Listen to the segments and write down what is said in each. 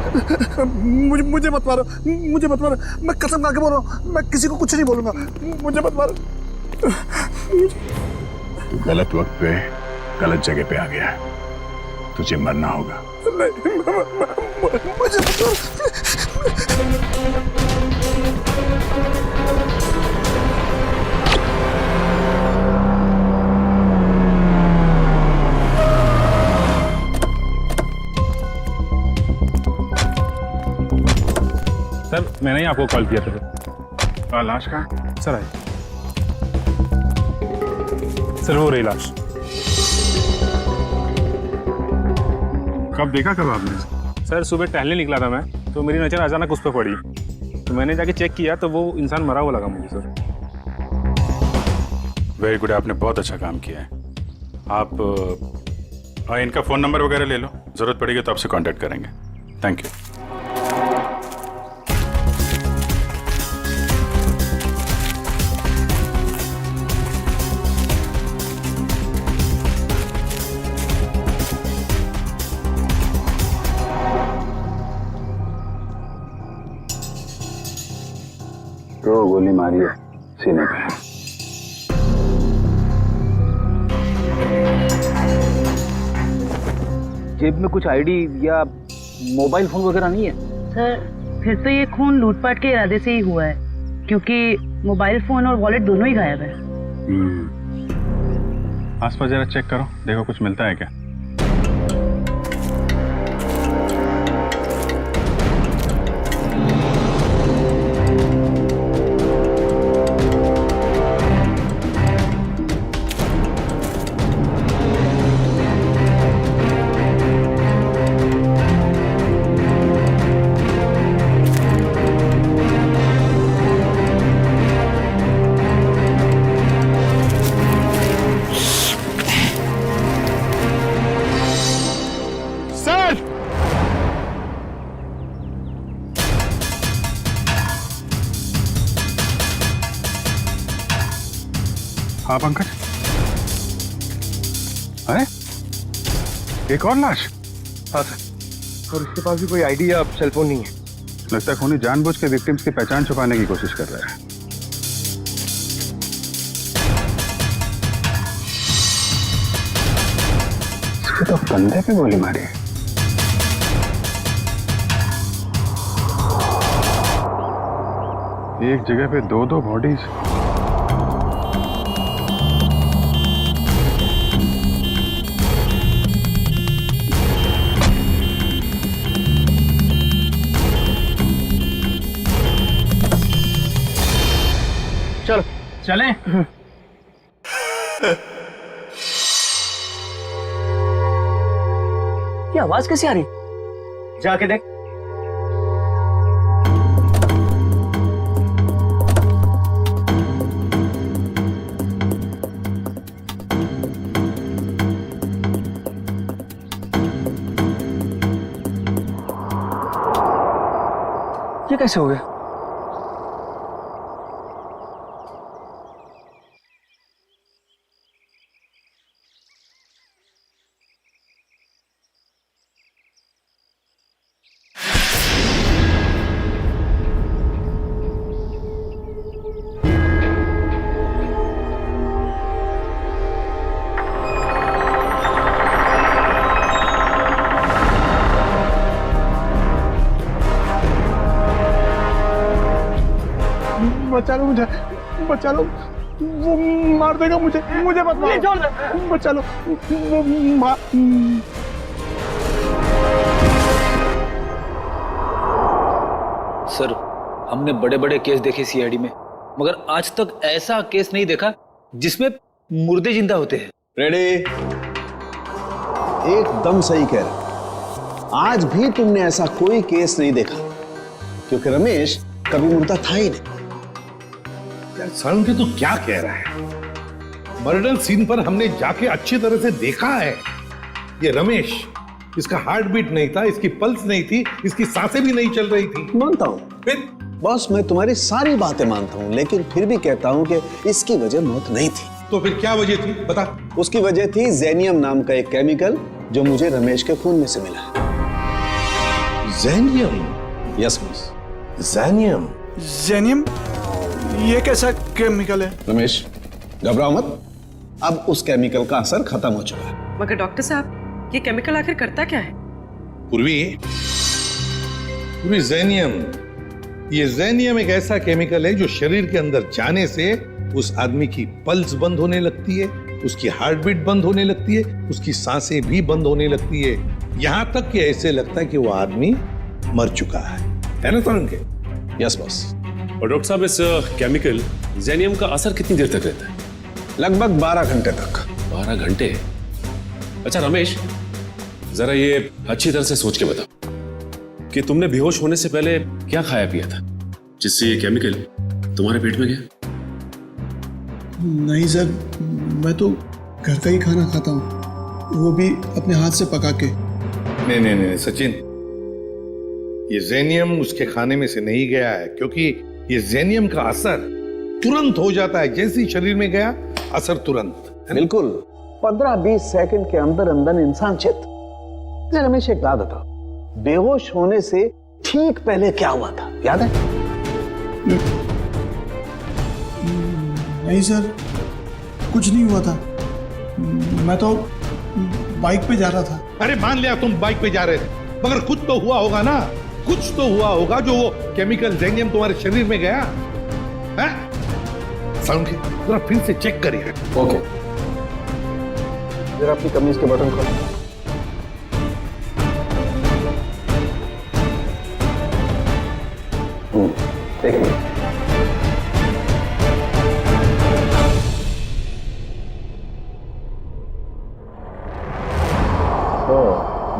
मुझे मत मारो, मुझे मत मारो, मैं कसम खा के बोल रहा हूँ, मैं किसी को कुछ नहीं बोलूंगा, मुझे मत मारो। गलत वक्त पे गलत जगह पे आ गया है, तुझे मरना होगा। नहीं, मुझे मत मारो। सर मैंने ही आपको कॉल किया था। लाश कहाँ? सर आए सर, वो रही लाश। कब देखा कब आपने? सर सुबह टहलने निकला था मैं, तो मेरी नज़र अचानक उस पर पड़ी, तो मैंने जाके चेक किया तो वो इंसान मरा हुआ लगा मुझे सर। वेरी गुड, आपने बहुत अच्छा काम किया है। आप इनका फ़ोन नंबर वगैरह ले लो, ज़रूरत पड़ेगी तो आपसे कांटेक्ट करेंगे। Thank you. तो गोली मारी है सीने पे। जेब में कुछ आईडी या मोबाइल फोन वगैरह नहीं है? सर फिर तो ये खून लूटपाट के इरादे से ही हुआ है, क्योंकि मोबाइल फोन और वॉलेट दोनों ही गायब है। आसपास जरा चेक करो, देखो कुछ मिलता है क्या। हाँ पंकज, अरे एक और लाश? हाँ सर, और इसके पास भी कोई आईडी या सेलफोन नहीं है। लगता है खूनी जानबूझ के विक्टिम्स की पहचान छुपाने की कोशिश कर रहा है। इसके तो कंधे पे गोली मारी है। एक जगह पे दो दो बॉडीज। चलो चलें। ये आवाज कैसी आ रही? जाके देख। ये कैसे हो गया? बचा लो मुझे, बचा लो, वो मार देगा मुझे, मुझे मत मारो, बचा लो, वो सर हमने बड़े बड़े केस देखे सीआईडी में, मगर आज तक ऐसा केस नहीं देखा जिसमें मुर्दे जिंदा होते हैं। रेडी? एकदम सही कह रहे। आज भी तुमने ऐसा कोई केस नहीं देखा, क्योंकि रमेश कभी मुर्दा था ही नहीं। यार सर तू क्या कह रहा है? मर्डर सीन पर हमने जाके अच्छी तरह से देखा है। ये रमेश, इसका हार्ट बीट नहीं था, इसकी पल्स नहीं थी, इसकी सांसें भी नहीं चल रही थी। मानता हूं फिर बॉस, मैं तुम्हारी सारी बातें मानता हूं, लेकिन फिर भी कहता हूं कि इसकी वजह मौत नहीं थी। तो फिर क्या वजह थी बता? उसकी वजह थी जेनियम नाम का एक केमिकल जो मुझे रमेश के खून में से मिला। जैनियम। Yes boss. जैनियम। जेनियम, ये कैसा केमिकल है? रमेश घबराओ मत, अब उस केमिकल का असर खत्म हो चुका है। मगर डॉक्टर साहब, ये केमिकल आखिर करता क्या है? पूर्वी जैनियम, ये जैनियम एक ऐसा केमिकल है जो शरीर के अंदर जाने से उस आदमी की पल्स बंद होने लगती है, उसकी हार्ट बीट बंद होने लगती है, उसकी सांसें भी बंद होने लगती है, यहां तक कि ऐसे लगता है कि वो आदमी मर चुका है ना तरुण के? Yes boss. और डॉक्टर साहब, इस केमिकल जेनियम का असर कितनी देर तक रहता है? लगभग 12 घंटे तक। 12 घंटे? अच्छा रमेश, जरा ये अच्छी तरह से सोच के बताओ कि तुमने बेहोश होने से पहले क्या खाया पिया था जिससे ये केमिकल तुम्हारे पेट में गया? नहीं सर, मैं तो घर का ही खाना खाता हूँ, वो भी अपने हाथ से पका के। नहीं सचिन, ये जेनियम उसके खाने में से नहीं गया है, क्योंकि ये जेनियम का असर तुरंत हो जाता है, जैसे ही शरीर में गया असर तुरंत। बिल्कुल 15-20 सेकंड के अंदर अंदर इंसान चित। रमेश एक बात बताओ, बेहोश होने से ठीक पहले क्या हुआ था, याद है? नहीं सर, कुछ नहीं हुआ था, मैं तो बाइक पे जा रहा था। अरे मान लिया तुम बाइक पे जा रहे थे, मगर कुछ तो हुआ होगा ना, कुछ तो हुआ होगा जो वो केमिकल जेनियम तुम्हारे शरीर में गया है? जरा फिर से चेक करिए। ओके, जरा अपनी कमीज के बटन खोलो। देखिए,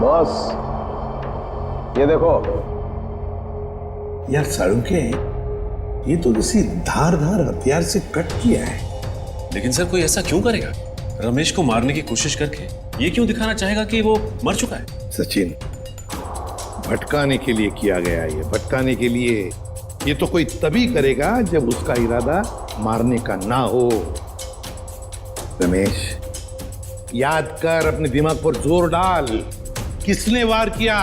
बॉस ये देखो। यार साळुंखे, ये तो किसी धारदार हथियार से कट किया है। लेकिन सर, कोई ऐसा क्यों करेगा? रमेश को मारने की कोशिश करके ये क्यों दिखाना चाहेगा कि वो मर चुका है? सचिन, भटकाने के लिए किया गया है ये, भटकाने के लिए। ये तो कोई तभी करेगा जब उसका इरादा मारने का ना हो। रमेश, याद कर, अपने दिमाग पर जोर डाल, किसने वार किया?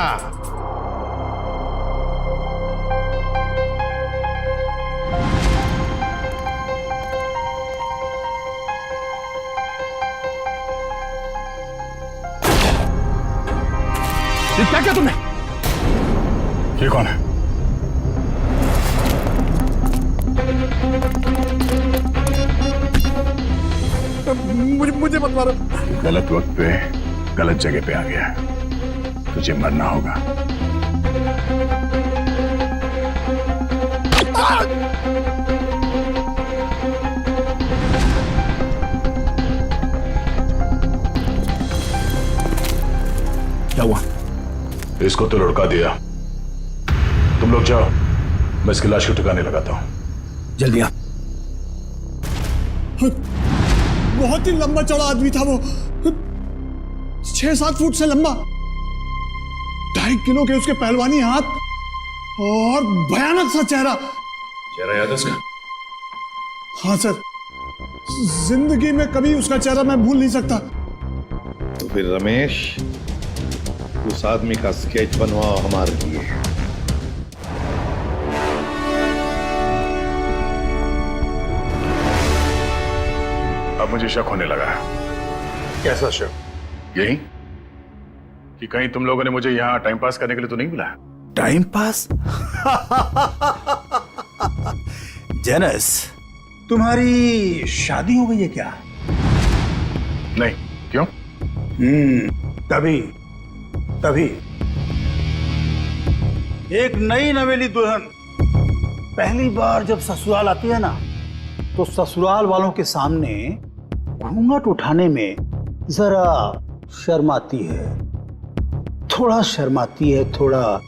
ये क्या किया तुमने? ये कौन है? मुझे मत मारो। गलत वक्त पे गलत जगह पे आ गया, तुझे मरना होगा। क्या हुआ? इसको तो लुढ़का दिया। तुम लोग जाओ, मैं इसकी लाश को ठिकाने लगाता हूं। जल्दी आ। बहुत ही लंबा चौड़ा आदमी था वो, 6-7 फुट से लंबा, 2.5 किलो के उसके पहलवानी हाथ और भयानक सा चेहरा। चेहरा याद है उसका? हाँ सर, जिंदगी में कभी उसका चेहरा मैं भूल नहीं सकता। तो फिर रमेश, उस आदमी का स्केच बनवाओ हमारे लिए। अब मुझे शक होने लगा है। कैसा शक? यही कि कहीं तुम लोगों ने मुझे यहाँ टाइम पास करने के लिए तो नहीं बुलाया? Time pass? जेनस, तुम्हारी शादी हो गई है क्या? नहीं, क्यों? तभी एक नई नवेली दुल्हन पहली बार जब ससुराल आती है ना, तो ससुराल वालों के सामने घूंघट उठाने में जरा शर्माती है, थोड़ा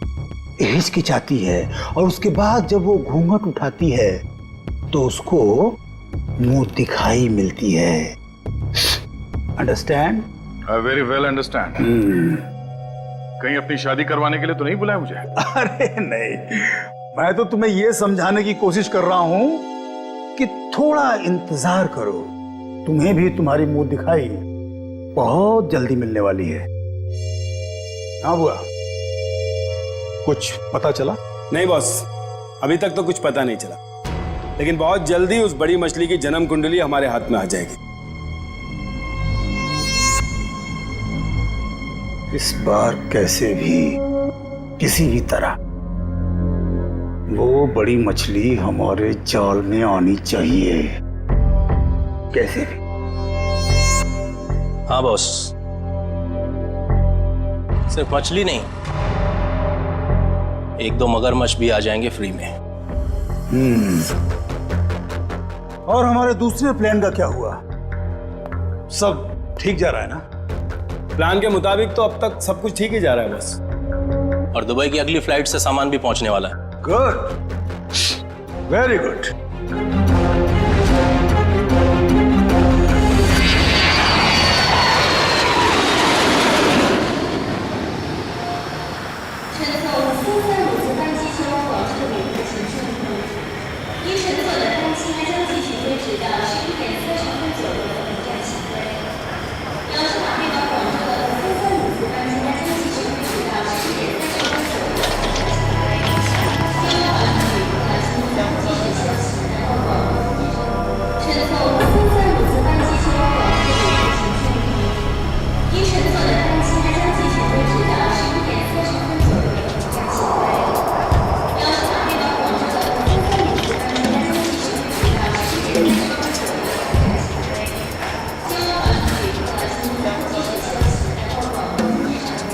हिचकिचाती है, और उसके बाद जब वो घूंघट उठाती है तो उसको मुंह दिखाई मिलती है। Understand? I very well understand. कहीं अपनी शादी करवाने के लिए तो नहीं बुलाया मुझे? अरे नहीं, मैं तो तुम्हें यह समझाने की कोशिश कर रहा हूं कि थोड़ा इंतजार करो, तुम्हें भी तुम्हारी मुंह दिखाई बहुत जल्दी मिलने वाली है। हाँ बुआ, कुछ पता चला? नहीं बॉस, अभी तक तो कुछ पता नहीं चला, लेकिन बहुत जल्दी उस बड़ी मछली की जन्म कुंडली हमारे हाथ में आ जाएगी। इस बार कैसे भी, किसी भी तरह वो बड़ी मछली हमारे जाल में आनी चाहिए, कैसे भी। हाँ बॉस, सिर्फ मछली नहीं, एक दो मगरमच्छ भी आ जाएंगे फ्री में। और हमारे दूसरे प्लान का क्या हुआ? सब ठीक जा रहा है ना? प्लान के मुताबिक तो अब तक सब कुछ ठीक ही जा रहा है बॉस। और दुबई की अगली फ्लाइट से सामान भी पहुंचने वाला है। Good, very good.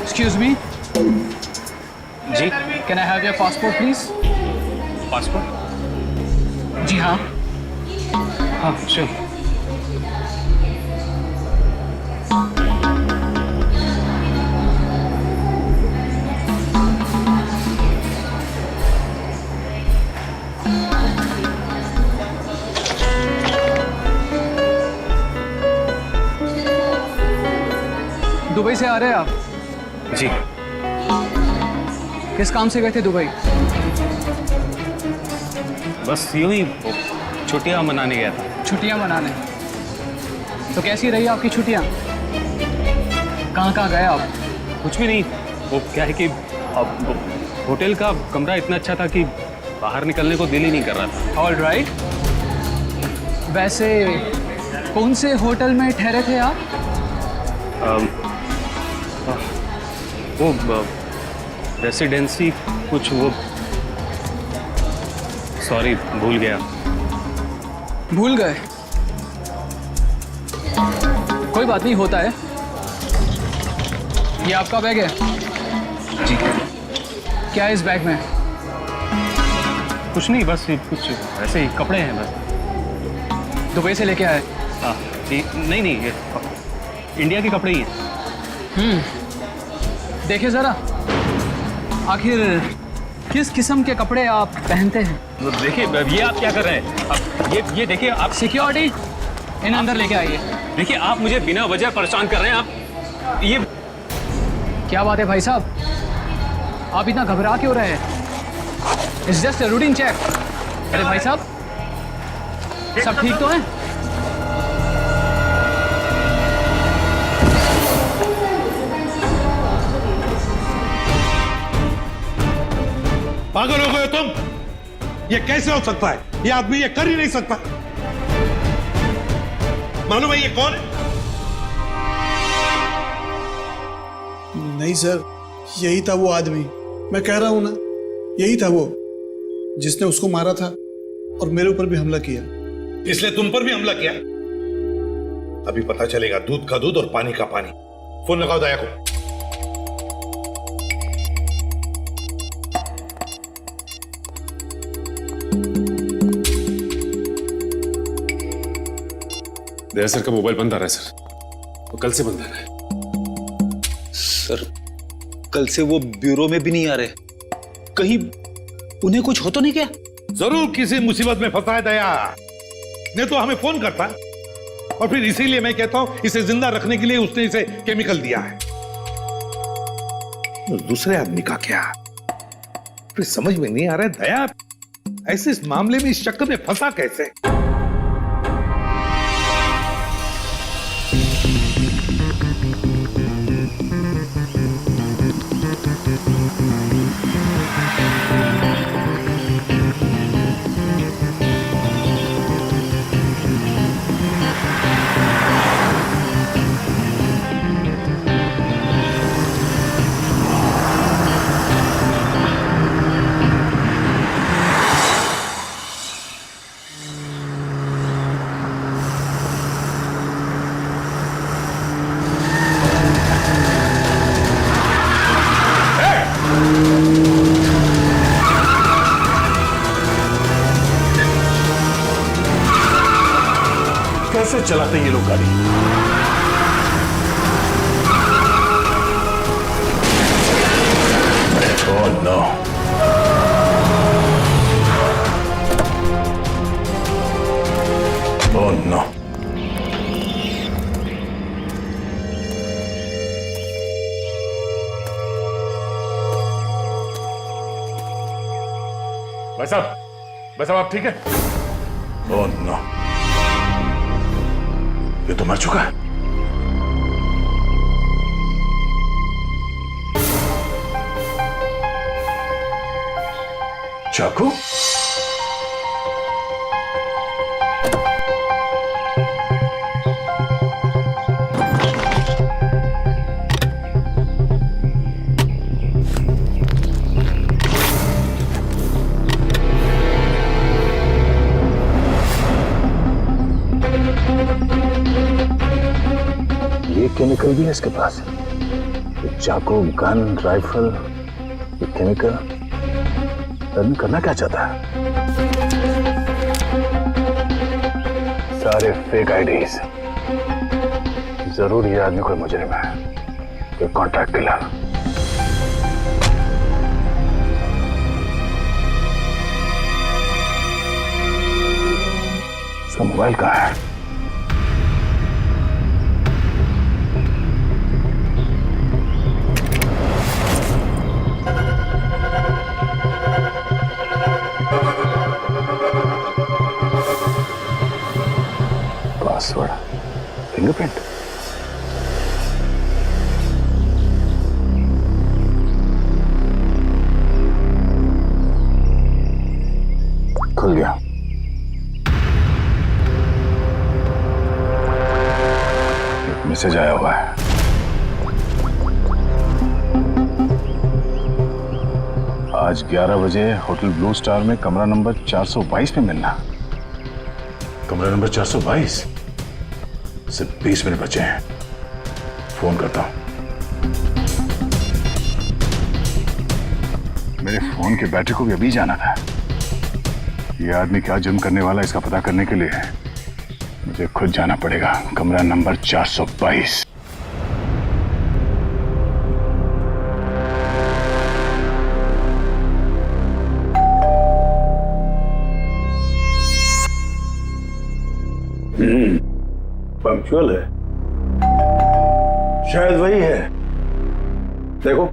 Excuse me. जी, can I have your passport, please? Passport? जी हाँ. हाँ श्योर। दुबई से आ रहे हैं आप? जी। किस काम से गए थे दुबई? बस यूं ही छुट्टियां मनाने गया था। छुट्टियां मनाने? तो कैसी रही आपकी छुट्टियां? कहाँ कहाँ गए आप? कुछ भी नहीं, वो क्या है कि अब होटल का कमरा इतना अच्छा था कि बाहर निकलने को दिल ही नहीं कर रहा था। All right. वैसे कौन से होटल में ठहरे थे आप? वो रेसिडेंसी कुछ, वो सॉरी भूल गया। भूल गए? कोई बात नहीं, होता है। ये आपका बैग है? जी। क्या है इस बैग में? कुछ नहीं, बस ये कुछ ऐसे ही कपड़े हैं बस। दुबई से लेके आए? हाँ नहीं नहीं, ये इंडिया के कपड़े ही हैं। देखिए जरा, आखिर किस किस्म के कपड़े आप पहनते हैं? देखिए ये आप क्या कर रहे हैं? अब ये देखिए आप। सिक्योरिटी, इन अंदर लेके आइए। देखिए आप मुझे बिना वजह परेशान कर रहे हैं। आप ये क्या बात है भाई साहब, आप इतना घबरा क्यों रहे हैं? It's just a routine check. अरे भाई साहब, सब ठीक तो है? पागल हो गए तुम? ये कैसे हो सकता है? ये आदमी ये कर ही नहीं सकता। मालूम है ये कौन है? नहीं सर, यही था वो आदमी। मैं कह रहा हूं ना, यही था वो जिसने उसको मारा था और मेरे ऊपर भी हमला किया। इसलिए तुम पर भी हमला किया? अभी पता चलेगा दूध का दूध और पानी का पानी। फोन लगाओ दया को। दया सर का मोबाइल बंद आ रहा है सर, वो कल से बंद आ रहा है। सर कल से वो ब्यूरो में भी नहीं आ रहे, कहीं उन्हें कुछ हो तो नहीं क्या? जरूर किसी मुसीबत में फंसा है दया, नहीं तो हमें फोन करता। और फिर इसीलिए मैं कहता हूं इसे जिंदा रखने के लिए उसने इसे केमिकल दिया है। दूसरे आदमी का क्या? फिर समझ में नहीं आ रहा है दया ऐसे इस मामले में इस चक्कर में फंसा कैसे? चलाते हैं ये लोग गाड़ी। Oh no. Oh no. भाई साहब आप ठीक है? ओह नो, ये तो मर चुका है। चाकू? ये केमिकल भी है इसके पास। ये चाकू, गन, राइफल, ये केमिकल आदमी करना क्या चाहता है? सारे फेक आईडीज। जरूर ये आदमी कोई मुजरिम है, कोई कॉन्ट्रैक्ट किलर। इसका मोबाइल कहाँ है? Password, fingerprint. खुल गया। एक मैसेज आया हुआ है। आज 11 बजे होटल ब्लू स्टार में कमरा नंबर 422 में मिलना। कमरा नंबर 422? सिर्फ 20 मिनट बचे हैं, फोन करता हूं। मेरे फोन की बैटरी को भी अभी जाना था। ये आदमी क्या जुर्म करने वाला है इसका पता करने के लिए मुझे खुद जाना पड़ेगा। कमरा नंबर 422। पंक्चुअल है, शायद वही है। देखो,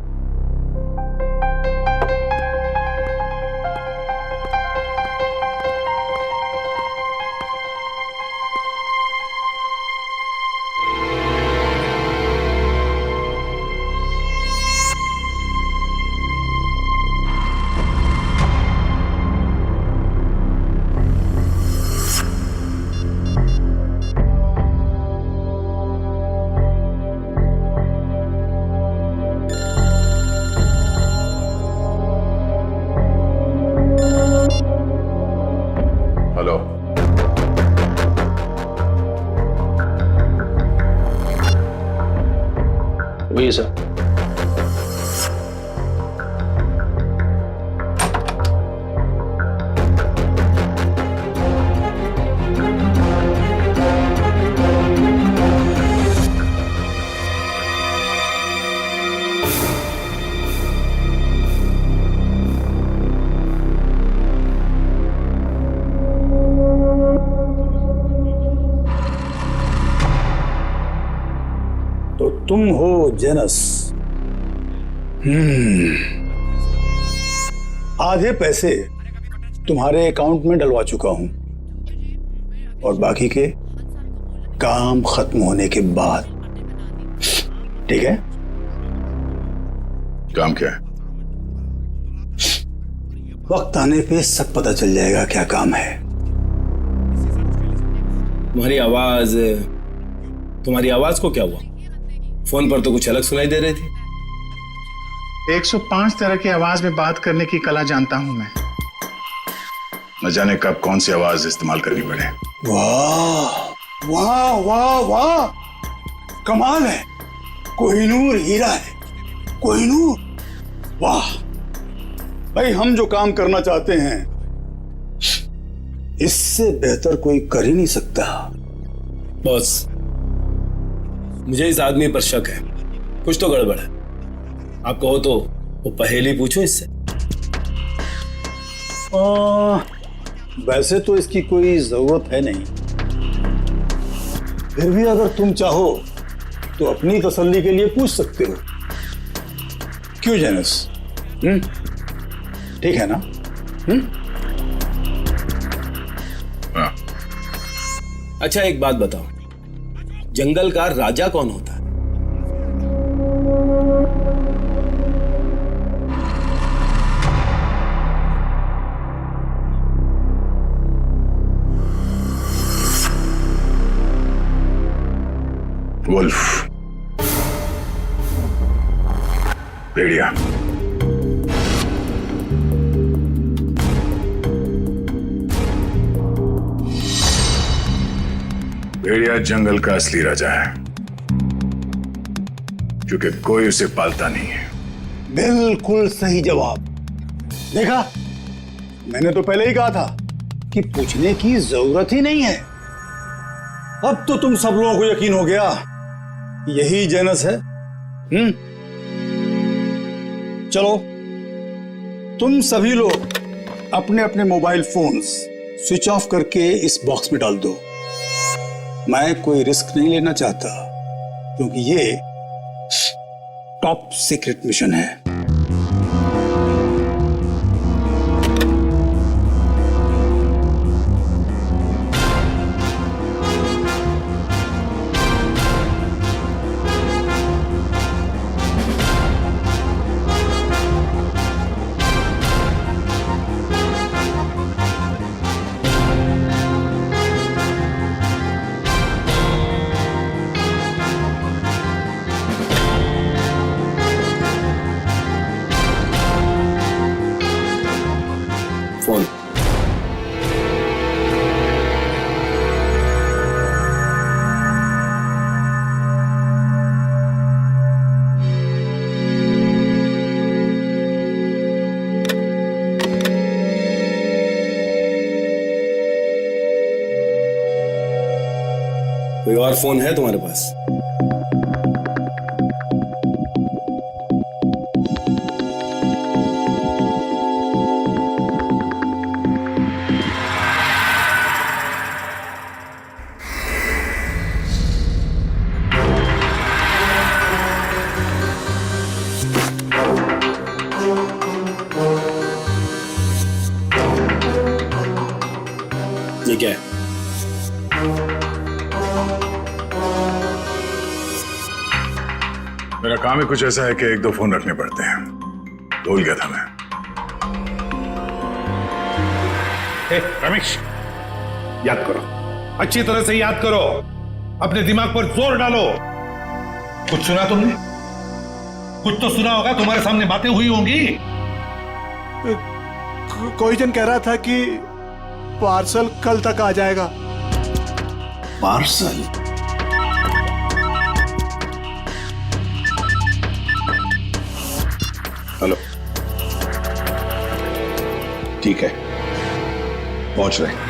हेलो, वही सर। तो तुम हो जेनस। आधे पैसे तुम्हारे अकाउंट में डलवा चुका हूं और बाकी के काम खत्म होने के बाद। ठीक है? काम क्या है? वक्त आने पे सब पता चल जाएगा क्या काम है। तुम्हारी आवाज को क्या हुआ? फोन पर तो कुछ अलग सुनाई दे रही थी। 105 तरह की आवाज में बात करने की कला जानता हूं मैं। न जाने कब कौन सी आवाज इस्तेमाल करनी पड़े। वाह वाह वाह वाह, कमाल है। कोहिनूर हीरा है, कोहिनूर। वाह भाई, हम जो काम करना चाहते हैं इससे बेहतर कोई कर ही नहीं सकता। बॉस, मुझे इस आदमी पर शक है, कुछ तो गड़बड़ है। आप कहो तो वो पहेली पूछो इससे। वैसे तो इसकी कोई जरूरत है नहीं, फिर भी अगर तुम चाहो तो अपनी तसल्ली के लिए पूछ सकते हो। क्यों जेनस? ठीक है ना? अच्छा एक बात बताओ, जंगल का राजा कौन होता है? वुल्फ, भेड़िया। भेड़िया जंगल का असली राजा है, क्योंकि कोई उसे पालता नहीं है। बिल्कुल सही जवाब। देखा, मैंने तो पहले ही कहा था कि पूछने की जरूरत ही नहीं है। अब तो तुम सब लोगों को यकीन हो गया, यही जेनस है। चलो, तुम सभी लोग अपने अपने मोबाइल फोन्स स्विच ऑफ करके इस बॉक्स में डाल दो। मैं कोई रिस्क नहीं लेना चाहता, क्योंकि ये टॉप सीक्रेट मिशन है। फोन। कोई और फोन है तुम्हारे पास? ये क्या है? मेरा काम ही कुछ ऐसा है कि एक दो फोन रखने पड़ते हैं। भूल गया था मैं। रमेश, याद करो, अच्छी तरह से याद करो, अपने दिमाग पर जोर डालो। कुछ सुना तुमने? कुछ तो सुना होगा, तुम्हारे सामने बातें हुई होंगी। कोई जन कह रहा था कि पार्सल कल तक आ जाएगा। पार्सल? हेलो, ठीक है, पहुंच रहे।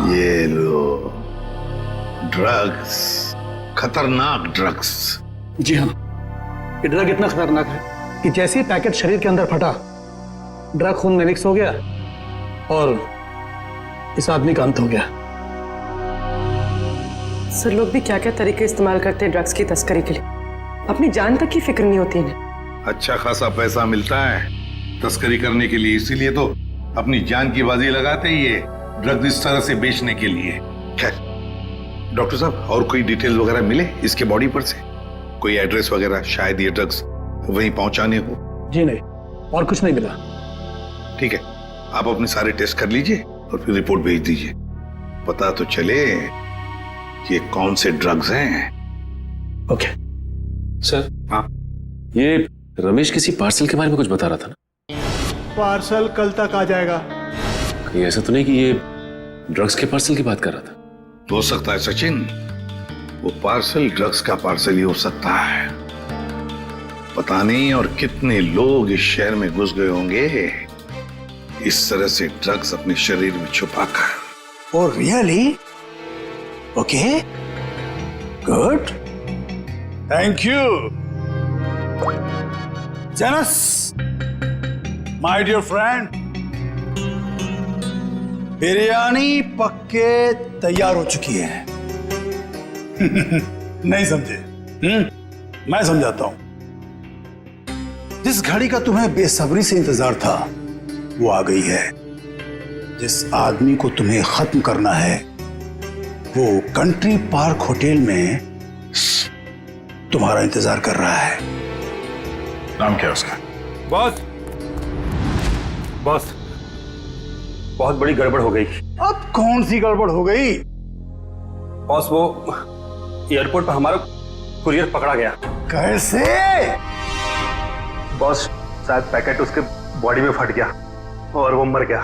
ये लो ड्रग्स, खतरनाक ड्रग्स। जी हाँ, ये ड्रग इतना खतरनाक है कि जैसे ही पैकेट शरीर के अंदर फटा, ड्रग खून में मिक्स हो गया और इस आदमी का अंत हो गया। सर, लोग भी क्या क्या तरीके इस्तेमाल करते हैं ड्रग्स की तस्करी के लिए। अपनी जान तक की फिक्र नहीं होती इन्हें। अच्छा खासा पैसा मिलता है तस्करी करने के लिए, इसीलिए तो अपनी जान की बाजी लगाते ही ये ड्रग्स इस तरह से बेचने के लिए। खैर डॉक्टर साहब, और कोई डिटेल वगैरह मिले इसके बॉडी पर से? कोई एड्रेस वगैरह, शायद ये ड्रग्स वहीं पहुंचाने हो? जी नहीं, और कुछ नहीं मिला। ठीक है, आप अपने सारे टेस्ट कर लीजिए और फिर रिपोर्ट भेज दीजिए, पता तो चले कि ये कौन से ड्रग्स हैं। Okay sir. हाँ, ये रमेश किसी पार्सल के बारे में कुछ बता रहा था ना? पार्सल कल तक आ जाएगा। कहीं ऐसा तो नहीं कि ये ड्रग्स के पार्सल की बात कर रहा था? हो सकता है सचिन, वो पार्सल ड्रग्स का पार्सल ही हो सकता है। पता नहीं और कितने लोग इस शहर में घुस गए होंगे इस तरह से ड्रग्स अपने शरीर में छुपाकर। Oh really? Okay, good, thank you जेनस, माय डियर फ्रेंड। बिरयानी पक्के तैयार हो चुकी है। नहीं समझे? मैं समझाता हूं। जिस घड़ी का तुम्हें बेसब्री से इंतजार था वो आ गई है। जिस आदमी को तुम्हें खत्म करना है वो कंट्री पार्क होटल में तुम्हारा इंतजार कर रहा है। नाम क्या है उसका? बॉस, बॉस, बहुत बड़ी गड़बड़ हो गई। अब कौन सी गड़बड़ हो गई? बॉस, वो एयरपोर्ट पर हमारा कुरियर पकड़ा गया। कैसे? बॉस, शायद पैकेट उसके बॉडी में फट गया और वो मर गया।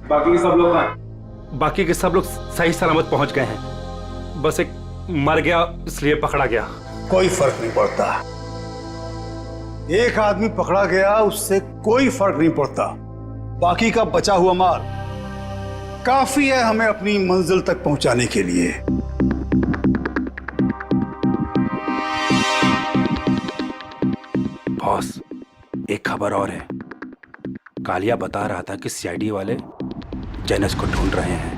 बाकी के सब लोग सही सलामत पहुंच गए हैं, बस एक मर गया इसलिए पकड़ा गया। कोई फर्क नहीं पड़ता, एक आदमी पकड़ा गया उससे कोई फर्क नहीं पड़ता। बाकी का बचा हुआ माल काफी है हमें अपनी मंजिल तक पहुंचाने के लिए। बॉस, एक खबर और है। कालिया बता रहा था कि सीआईडी वाले जेनस को ढूंढ रहे हैं।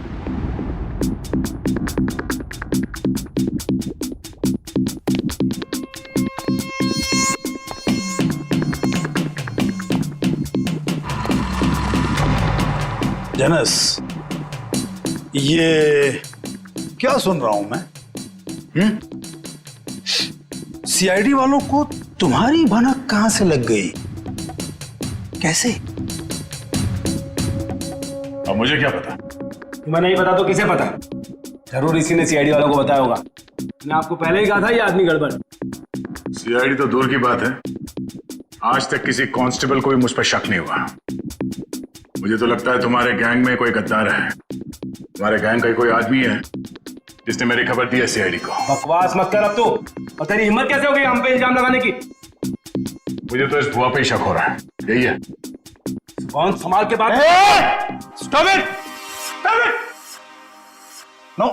जेनस, ये क्या सुन रहा हूं मैं? सीआईडी वालों को तुम्हारी भनक कहां से लग गई? कैसे? और मुझे क्या पता? तुम्हें नहीं पता तो किसे पता? जरूर इसी ने सीआईडी वालों को बताया होगा। मैंने आपको पहले ही कहा था ये आदमी गड़बड़। सीआईडी तो दूर की बात है, आज तक किसी कांस्टेबल को भी मुझ पर शक नहीं हुआ। मुझे तो लगता है तुम्हारे गैंग में कोई गद्दार है। तुम्हारे गैंग का कोई आदमी है जिसने मेरी खबर दी है सीआईडी को। बकवास मत कर अब तो। और तेरी हिम्मत कैसे हो गई हम पे इल्जाम लगाने की? मुझे तो इस भुआ पे ही शक हो रहा है। यही है। कौन संभाल के बात? Stop it! Stop it! No,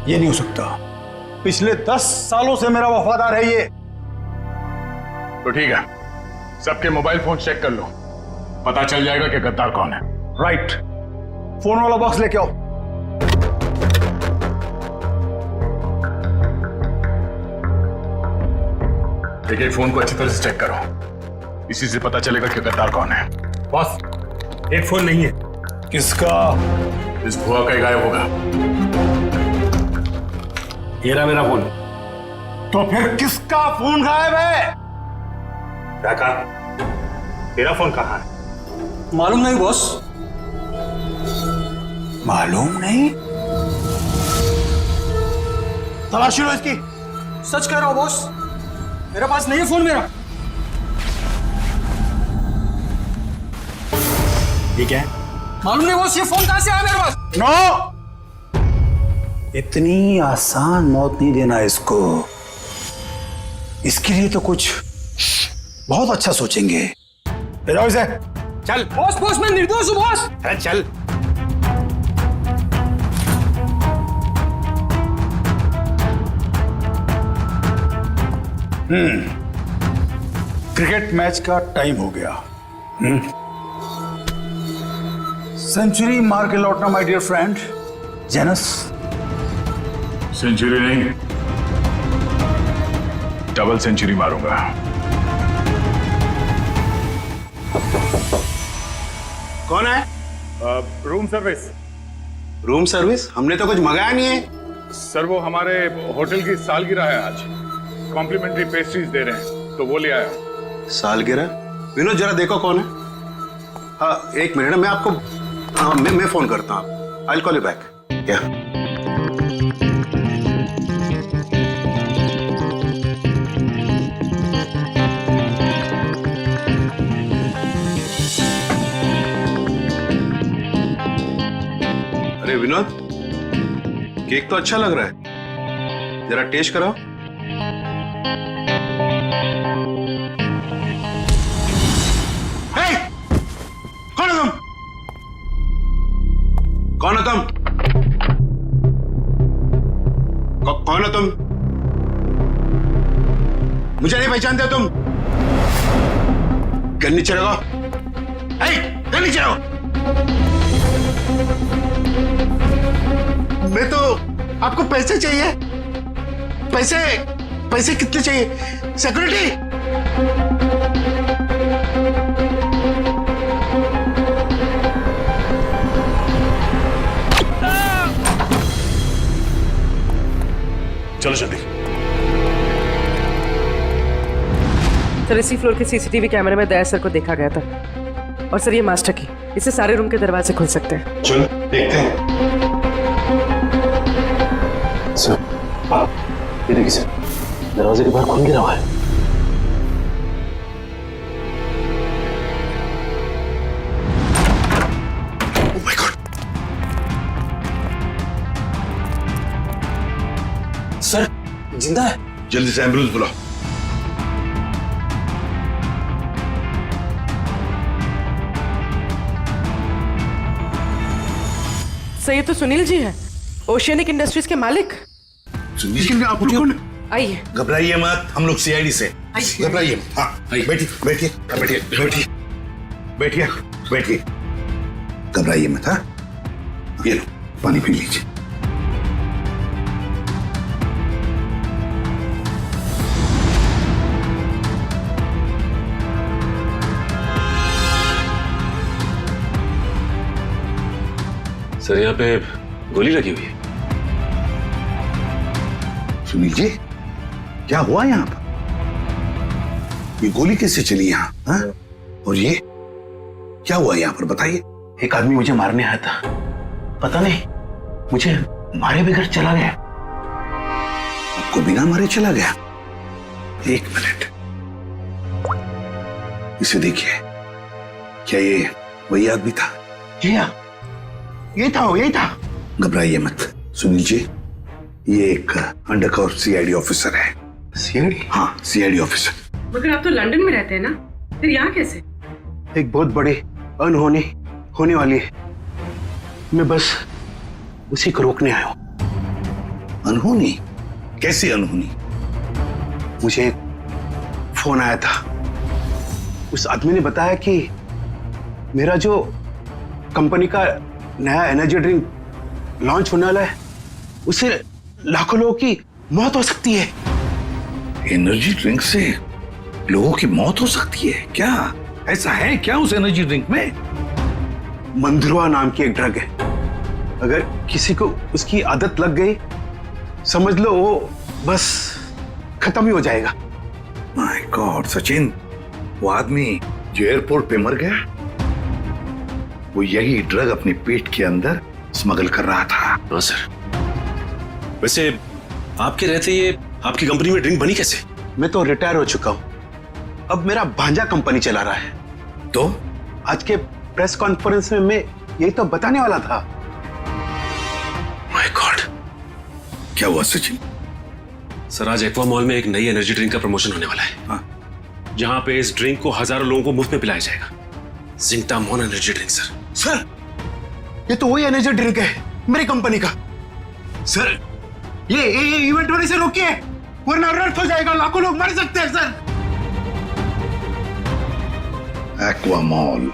ये नहीं हो सकता। पिछले 10 सालों से मेरा वफादार है ये। तो ठीक है, सबके मोबाइल फोन चेक कर लो, पता चल जाएगा कि गद्दार कौन है। राइट, फोन वाला बॉक्स लेके आओ। देखिए, फोन को अच्छी तरह से चेक करो, इसी से पता चलेगा कि गद्दार कौन है। बॉस, एक फोन नहीं है। किसका? इस भुआ का ही गायब होगा। ये रहा मेरा फोन। तो फिर किसका फोन गायब है? क्या कहा? तेरा फोन कहाँ है? मालूम नहीं बॉस। मालूम नहीं? तलाशी लो इसकी। सच कह रहा हूं बॉस, मेरे पास नहीं है फोन मेरा। ये क्या है? मालूम नहीं बॉस, ये फोन कहां से आया मेरे पास? नो, इतनी आसान मौत नहीं देना इसको। इसके लिए तो कुछ बहुत अच्छा सोचेंगे। ले जाओ इसे। चल बॉस, बॉस मैं निर्दोष हूं बॉस। चल। क्रिकेट मैच का टाइम हो गया। सेंचुरी मार के लौटना माय डियर फ्रेंड जेनस। सेंचुरी नहीं, डबल सेंचुरी मारूंगा। कौन है? Room service. Room service? हमने तो कुछ मंगाया नहीं है। सर वो हमारे होटल की सालगिरह है आज, कॉम्प्लीमेंट्री पेस्ट्रीज दे रहे हैं तो वो ले आया। सालगिरह? विनोद जरा देखो कौन है। हाँ एक मिनट, मैं आपको मैं फोन करता हूँ। I will call you back. क्या? अरे विनोद, केक तो अच्छा लग रहा है, जरा टेस्ट कराओ। कौन है तुम? कौन है तुम? कौन है तुम? मुझे नहीं पहचानते तुम? घर नीचे रखो। घर नीचे रखो। मैं तो, आपको पैसे चाहिए? पैसे? पैसे कितने चाहिए? सिक्योरिटी? चलो जल्दी। सर इसी फ्लोर के सीसीटीवी कैमरे में दया सर को देखा गया था। और सर ये मास्टर की, इससे सारे रूम के दरवाजे खुल सकते हैं। चल देखते हैं। सर, ये देखिए सर, दरवाजे के बाहर खून गिरा हुआ है। Oh my God! सर जिंदा है? जल्दी से एम्बुलेंस बुलाओ। सर ये तो सुनील जी है, ओशियनिक इंडस्ट्रीज के मालिक। सुनील, आप लोग कौन? आइए। घबराइए मत, हम लोग सीआईडी से। घबराइए। हाँ बैठिए बैठिए बैठिए बैठिए बैठिए बैठिए। घबराइए मत। हाँ ये लो पानी पी लीजिए। सर यहाँ पे गोली लगी हुई है। सुनील जी, क्या हुआ यहाँ पर? ये गोली कैसे चली यहाँ? हाँ? और ये क्या हुआ यहाँ पर, बताइए। एक आदमी मुझे मारने आया था, पता नहीं मुझे मारे बगैर चला गया। आपको बिना मारे चला गया? एक मिनट, इसे देखिए, क्या ये वही आदमी था? ये था। घबराइए मत सुनील जी, ये एक अंडरकवर सीआईडी ऑफिसर है। सीआईडी? हाँ सीआईडी ऑफिसर। मगर आप तो लंदन में रहते हैं ना, फिर यहाँ कैसे? एक बहुत बड़ी अनहोनी होने वाली है, मैं बस उसी को रोकने आया हूं। अनहोनी? कैसी अनहोनी? मुझे एक फोन आया था, उस आदमी ने बताया कि मेरा जो कंपनी का नया एनर्जी ड्रिंक लॉन्च होने वाला है, उससे लाखों लोगों की मौत हो सकती है। एनर्जी ड्रिंक से लोगों की मौत हो सकती है? क्या ऐसा है क्या उस एनर्जी ड्रिंक में? मंदरुआ नाम की एक ड्रग है, अगर किसी को उसकी आदत लग गई, समझ लो वो बस खत्म ही हो जाएगा। माय गॉड सचिन, वो आदमी जो एयरपोर्ट पे मर गया, वो यही ड्रग अपने पेट के अंदर स्मगल कर रहा था। हाँ सर। वैसे आपके रहते ये आपकी कंपनी में ड्रिंक बनी कैसे? मैं तो रिटायर हो चुका हूं, अब मेरा भांजा कंपनी चला रहा है। तो आज के प्रेस कॉन्फ्रेंस में मैं यही तो बताने वाला था। माय गॉड, क्या हुआ सचिन? सर आज एक्वा मॉल में एक नई एनर्जी ड्रिंक का प्रमोशन होने वाला है। हाँ। जहां पे इस ड्रिंक को हजारों लोगों को मुफ्त में पिलाया जाएगा। जिंकटामोन एनर्जी ड्रिंक सर। सर ये तो वही एनर्जी ड्रिंक है मेरी कंपनी का। सर ये इवेंट होने से रोकिए, वरना अनर्थ हो जाएगा, लाखों लोग मर सकते हैं सर। Aqua mall.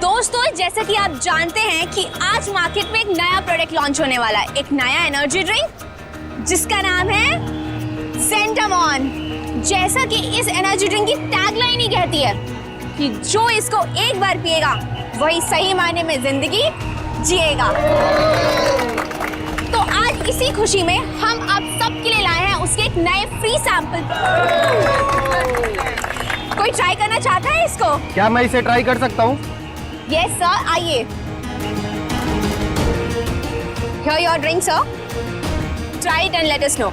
दोस्तों जैसा कि आप जानते हैं कि आज मार्केट में एक नया प्रोडक्ट लॉन्च होने वाला है, एक नया एनर्जी ड्रिंक जिसका नाम है सेंटामॉन। जैसा कि इस एनर्जी ड्रिंक की टैगलाइन ही कहती है कि जो इसको एक बार पिएगा वही सही मायने में जिंदगी जिएगा। तो आज इसी खुशी में हम आप सबके लिए लाए हैं उसके एक नए फ्री सैंपल। कोई ट्राई करना चाहता है इसको? क्या मैं इसे ट्राई कर सकता हूँ? यस सर, आइए। Here your drink, sir. Try it and let us know.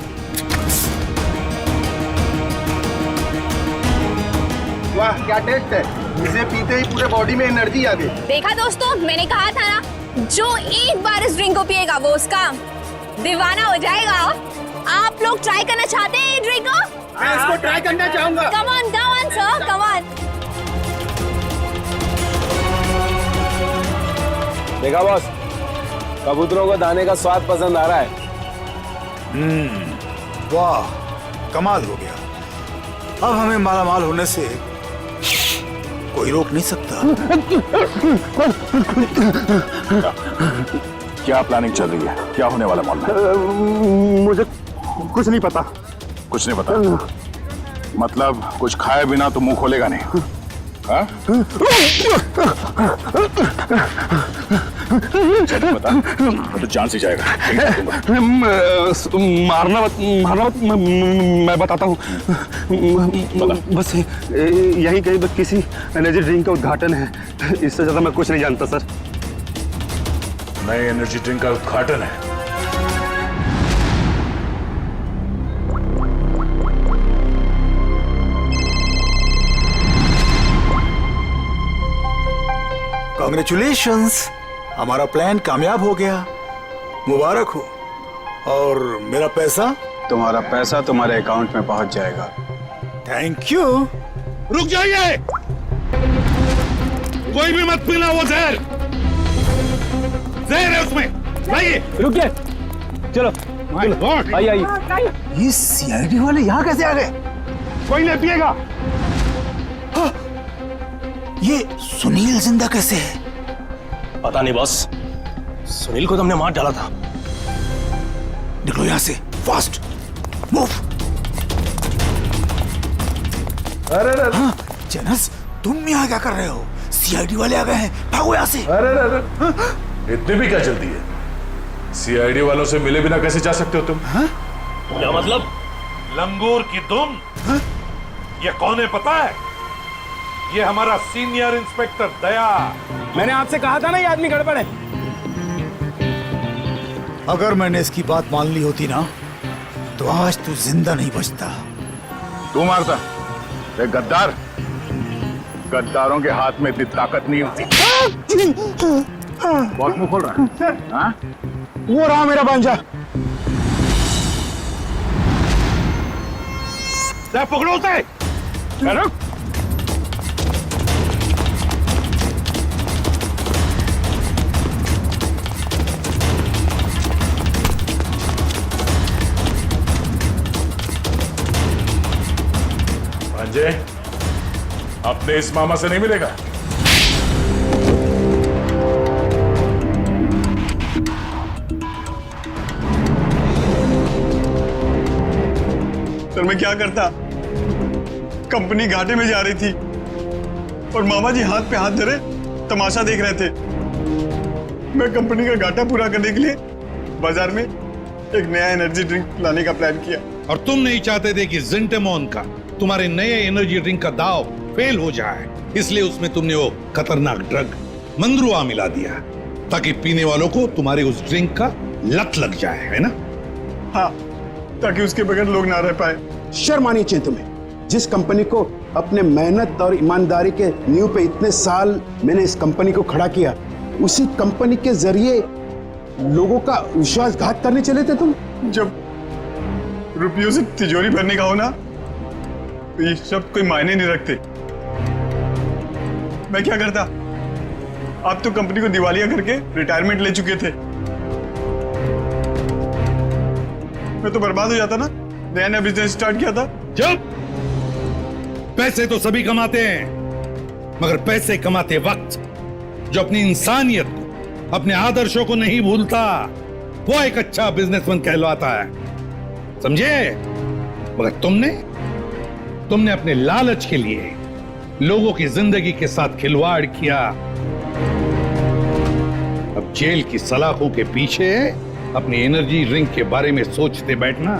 वाह क्या टेस्ट है, इसे पीते ही पूरे बॉडी में एनर्जी आ गई। देखा दोस्तों, मैंने कहा था ना, जो एक बार इस ड्रिंक को पिएगा वो उसका दीवाना हो जाएगा। आप लोग ट्राई करना चाहते हैं ये ड्रिंक को? मैं इसको ट्राई करना चाहूंगा। Come on, sir, come on. देखा बॉस, कबूतरों को दाने का स्वाद पसंद आ रहा है। वाह, कमाल हो गया। अब हमें मालामाल होने से कोई रोक नहीं सकता। क्या प्लानिंग चल रही है? क्या होने वाला मॉल में? मुझे कुछ नहीं पता। कुछ नहीं पता मतलब कुछ खाए बिना तो मुंह खोलेगा नहीं? हाँ? बता, तो जान से जाएगा। मारना मत, मैं बताता हूँ। बस यही कहीं बस किसी एनर्जी ड्रिंक का उद्घाटन है, इससे ज्यादा मैं कुछ नहीं जानता सर। नए एनर्जी ड्रिंक का उद्घाटन है? कांग्रेचुलेशंस, हमारा प्लान कामयाब हो गया। मुबारक हो। और मेरा पैसा? तुम्हारा पैसा तुम्हारे अकाउंट में पहुंच जाएगा। Thank you. रुक जाइए, कोई भी मत पीना वो जहर। जहर है उसमें। लाइए। रुकिए, चलो आइए। ये सीआईडी वाले यहाँ कैसे आ गए? कोई नहीं पिएगा। ये सुनील जिंदा कैसे है? पता नहीं बॉस, सुनील को तो हमने मार डाला था। निकलो यहाँ से, फास्ट मूव। अरे हाँ, जेनस, तुम यहाँ क्या कर रहे हो? सीआईडी वाले आ गए हैं, भागो यहाँ से। अरे इतनी भी क्या जल्दी है? सीआईडी वालों से मिले बिना कैसे जा सकते हो तुम? क्या मतलब? लंगूर की दुम। ये कौन है पता है? ये हमारा सीनियर इंस्पेक्टर दया। मैंने आपसे कहा था ना ये आदमी गड़बड़ है। अगर मैंने इसकी बात मान ली होती ना तो आज तू जिंदा नहीं बचता। तू मारता? एक गद्दार, गद्दारों के हाथ में इतनी ताकत नहीं होती। बहुत मुंह खोल रहा है। हाँ? वो रहा मेरा भांजा। पकड़ो उसे। भांजे, अपने इस मामा से नहीं मिलेगा। सर मैं क्या करता? कंपनी घाटे में जा रही थी और मामा जी हाथ पे हाथ धरे तमाशा देख रहे थे। मैं कंपनी का घाटा पूरा करने के लिए बाजार में एक नया एनर्जी ड्रिंक लाने का प्लान किया। और तुम नहीं चाहते थे कि जिंटेमोन का, तुम्हारे नए एनर्जी ड्रिंक का दाव फेल हो जाए, इसलिए उसमें तुमने वो खतरनाक ड्रग मंद्रुआ मिला दिया ताकि पीने वालों को तुम्हारे उस ड्रिंक का लत लग जाए, है ना? हाँ, ताकि उसके बगैर लोग ना रह पाए। शर्म आनी चाहिए तुम्हें। जिस कंपनी को अपने मेहनत और ईमानदारी के नींव पे इतने साल मैंने इस कंपनी को खड़ा किया, उसी कंपनी के जरिए लोगों का विश्वासघात करने चले थे तुम। जब रुपयों से तिजोरी भरने का हो ना, तो ये सब कोई मायने नहीं रखते। मैं क्या करता? आप तो कंपनी को दिवालिया करके रिटायरमेंट ले चुके थे। मैं तो बर्बाद हो जाता ना, नया नया बिजनेस स्टार्ट किया था। जब पैसे तो सभी कमाते हैं, मगर पैसे कमाते वक्त जो अपनी इंसानियत को, अपने आदर्शों को नहीं भूलता, वो एक अच्छा बिजनेसमैन कहलाता है, समझे? मगर तुमने तुमने अपने लालच के लिए लोगों की जिंदगी के साथ खिलवाड़ किया। अब जेल की सलाखों के पीछे अपनी एनर्जी ड्रिंक के बारे में सोचते बैठना